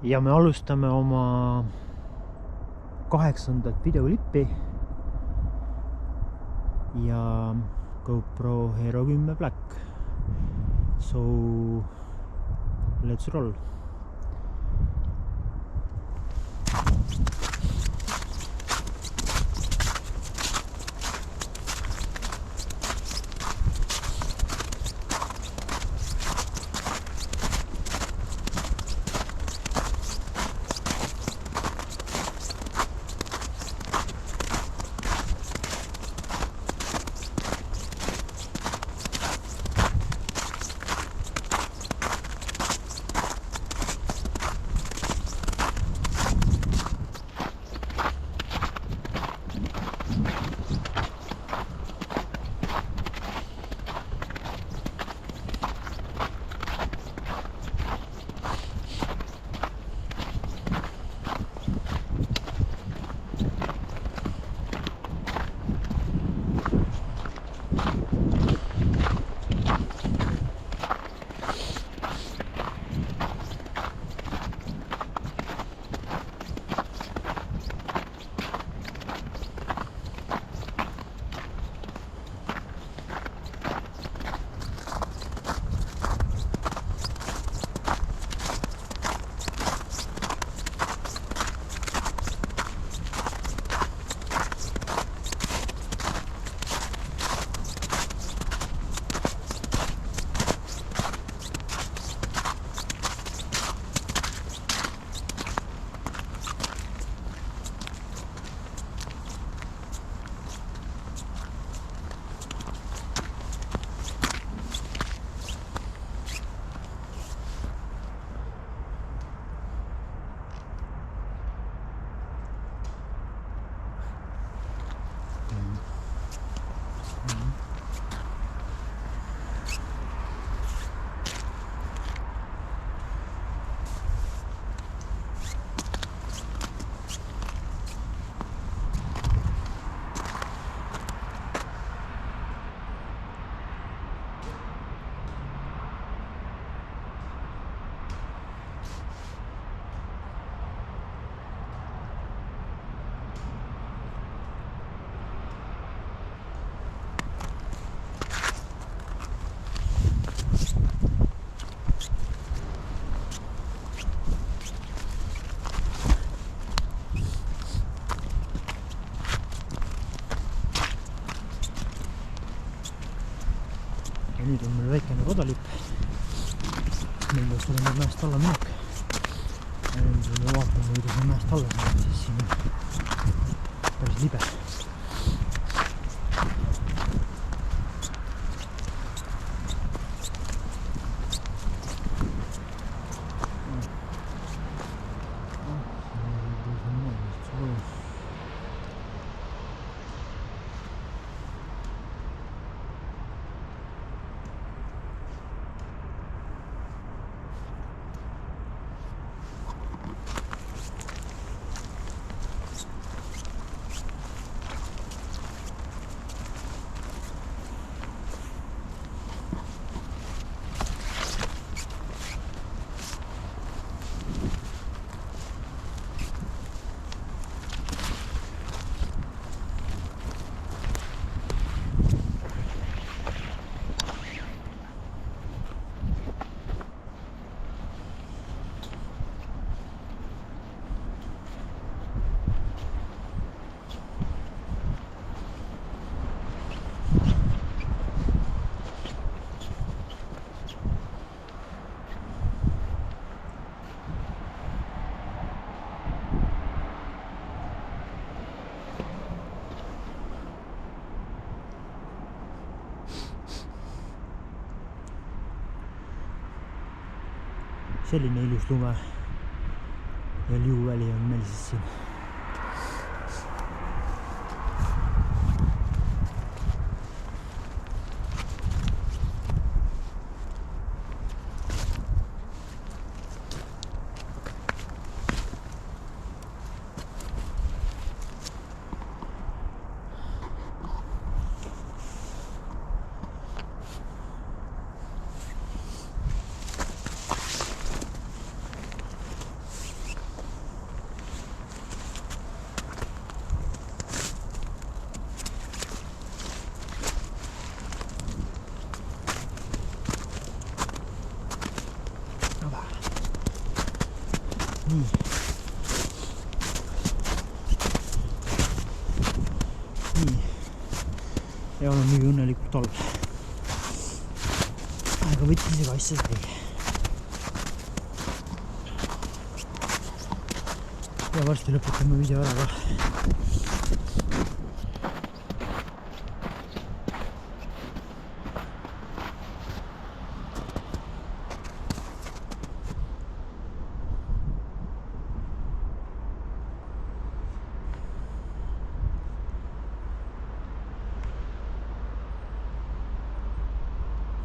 ja me alustame oma 8. videolippi ja GoPro Hero 10 Black. So let's roll. Nüüd on meil väikene kodalipp, milles tuleb mäest alla minek. Ja nüüd me vaatame, kuidas me mäest alla minek, siis siin on päris libe. Selline ilus lume ja liuväli on meil siis siin. nii. nii. ja olen nii õnnelikult all. Aga võttis ega asja sai. Ja varsti lõpetame video ära ka.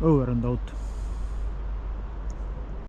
Over and out.